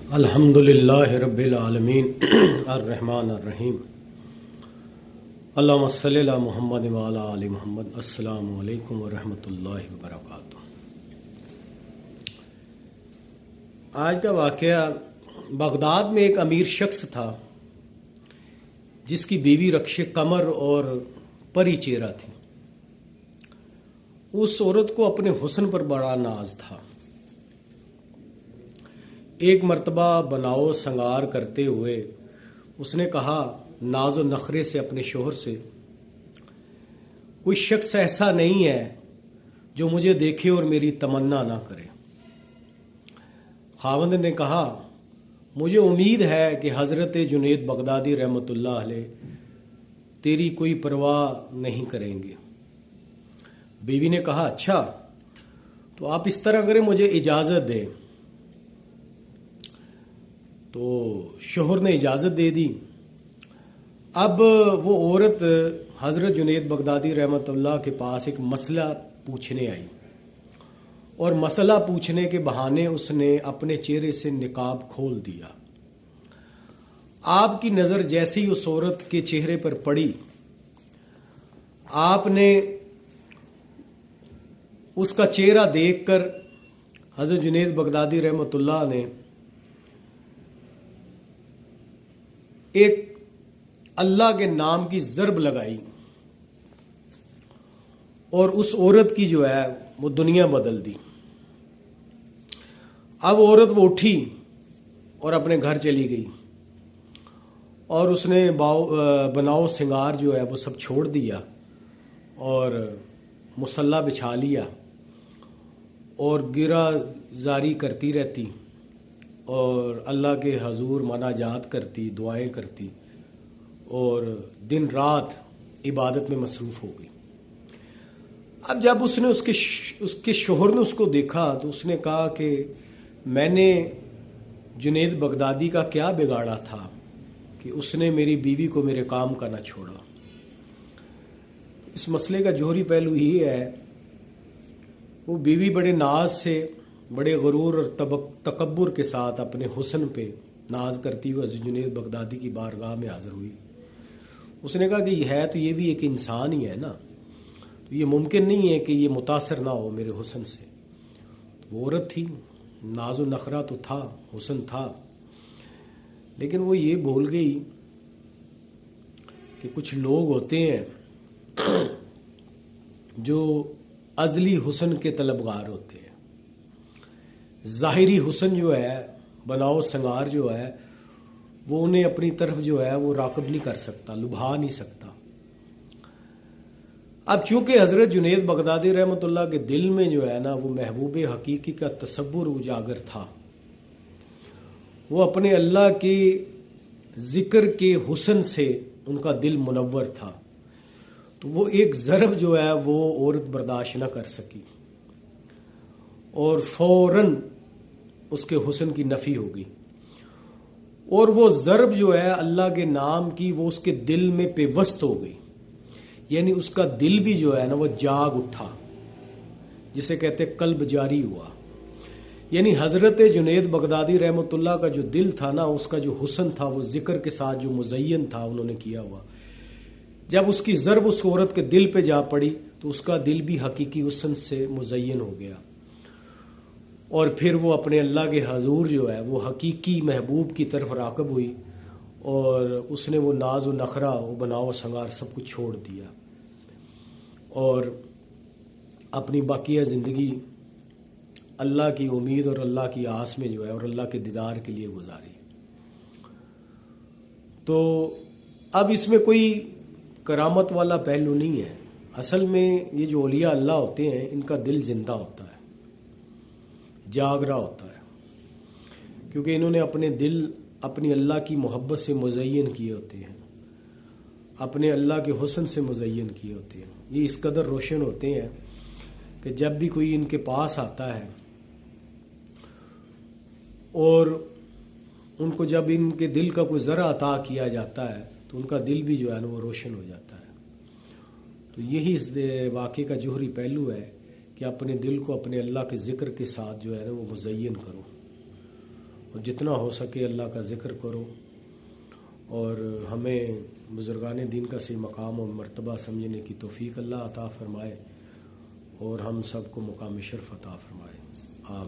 अल्हम्दुलिल्लाहि रब्बिल आलमीन अर्रहमान अर्रहीम अल्लाहुम्मा सल्लि अला मुहम्मद व अला आलि मुहम्मद। अस्सलामु अलैकुम व रहमतुल्लाहि व बरकातुहू। आज का वाक़या, बगदाद में एक अमीर शख्स था जिसकी बीवी रक्षे कमर और परी चेहरा थी। उस औरत को अपने हुस्न पर बड़ा नाज था। एक मर्तबा बनाओ संगार करते हुए उसने कहा नाजो नखरे से अपने शोहर से, कोई शख्स ऐसा नहीं है जो मुझे देखे और मेरी तमन्ना ना करे। खावंद ने कहा, मुझे उम्मीद है कि हज़रत जुनैद बगदादी रहमतुल्लाह अलैह तेरी कोई परवाह नहीं करेंगे। बीवी ने कहा, अच्छा तो आप इस तरह करें, मुझे इजाज़त दें। तो शोहर ने इजाज़त दे दी। अब वो औरत हज़रत जुनैद बगदादी रहमतुल्लाह के पास एक मसला पूछने आई और मसला पूछने के बहाने उसने अपने चेहरे से निकाब खोल दिया। आपकी नज़र जैसे ही उस औरत के चेहरे पर पड़ी, आपने उसका चेहरा देखकर हज़रत जुनैद बगदादी रहमतुल्लाह ने एक अल्लाह के नाम की ज़रब लगाई और उस औरत की जो है वो दुनिया बदल दी। अब औरत वो उठी और अपने घर चली गई और उसने बनाओ सिंगार जो है वो सब छोड़ दिया और मुसल्ला बिछा लिया और गिरा जारी करती रहती और अल्लाह के हजूर मनाजात करती, दुआएं करती और दिन रात इबादत में मसरूफ़ हो गई। अब जब उसने उसके शोहर ने उसको देखा तो उसने कहा कि मैंने जुनैद बगदादी का क्या बिगाड़ा था कि उसने मेरी बीवी को मेरे काम का ना छोड़ा। इस मसले का जोहरी पहलू ये है, वो बीवी बड़े नाज से, बड़े गुरूर और तकब्बुर के साथ अपने हुस्न पे नाज करती हुई जुनैद बगदादी की बारगाह में हाज़िर हुई। उसने कहा कि है तो ये भी एक इंसान ही है ना, तो ये मुमकिन नहीं है कि ये मुतासर ना हो मेरे हुस्न से। तो वो औरत थी, नाजो नखरा तो था, हुस्न था, लेकिन वो ये भूल गई कि कुछ लोग होते हैं जो अज़ली हुस्न के तलबगार होते हैं। ज़ाहिरी हुस्न जो है, बनाओ संगार जो है, वो उन्हें अपनी तरफ जो है वो राकब नहीं कर सकता, लुभा नहीं सकता। अब चूंकि हज़रत जुनैद बगदादी रहमतुल्लाह के दिल में जो है ना वो महबूब हकीकी का तसव्वुर उजागर था। वो अपने अल्लाह के ज़िक्र के हुस्न से उनका दिल मुनव्वर था। तो वो एक ज़रब जो है वो औरत बर्दाश्त न कर सकी और फ़ौरन उसके हुस्न की नफ़ी हो गई और वो ज़रब जो है अल्लाह के नाम की वो उसके दिल में पेवस्त हो गई। यानी उसका दिल भी जो है ना वो जाग उठा, जिसे कहते कल्ब जारी हुआ। यानी हज़रत जुनैद बगदादी रहमतुल्लाह का जो दिल था ना, उसका जो हुस्न था वो ज़िक्र के साथ जो मुज़य्यन था उन्होंने किया हुआ, जब उसकी ज़रब उस औरत के दिल पे जा पड़ी तो उसका दिल भी हकीकी हुस्न से मुज़य्यन हो गया और फिर वो अपने अल्लाह के हजूर जो है वो हकीकी महबूब की तरफ राकब हुई और उसने वो नाज व नखरा, वो बनाओ संगार सब कुछ छोड़ दिया और अपनी बाकिया ज़िंदगी अल्लाह की उम्मीद और अल्लाह की आस में जो है और अल्लाह के दीदार के लिए गुजारी। तो अब इसमें कोई करामत वाला पहलू नहीं है। असल में ये जो औलिया अल्लाह होते हैं इनका दिल ज़िंदा होता है, जाग रहा होता है, क्योंकि इन्होंने अपने दिल अपनी अल्लाह की मोहब्बत से मुज़य्यन किए होते हैं, अपने अल्लाह के हुस्न से मुज़य्यन किए होते हैं। ये इस कदर रोशन होते हैं कि जब भी कोई इनके पास आता है और उनको जब इनके दिल का कोई ज़रा अता किया जाता है तो उनका दिल भी जो है ना वो रोशन हो जाता है। तो यही इस वाक़े का जोहरी पहलू है कि अपने दिल को अपने अल्लाह के ज़िक्र के साथ जो है ना वो मुज़य्यन करो। और जितना हो सके अल्लाह का ज़िक्र करो और हमें बुज़ुर्गान दीन का सही मकाम और मर्तबा समझने की तौफ़ीक अल्लाह अता फ़रमाए और हम सबको मुकाम शर्फ़ अता फ़रमाए। आमीन।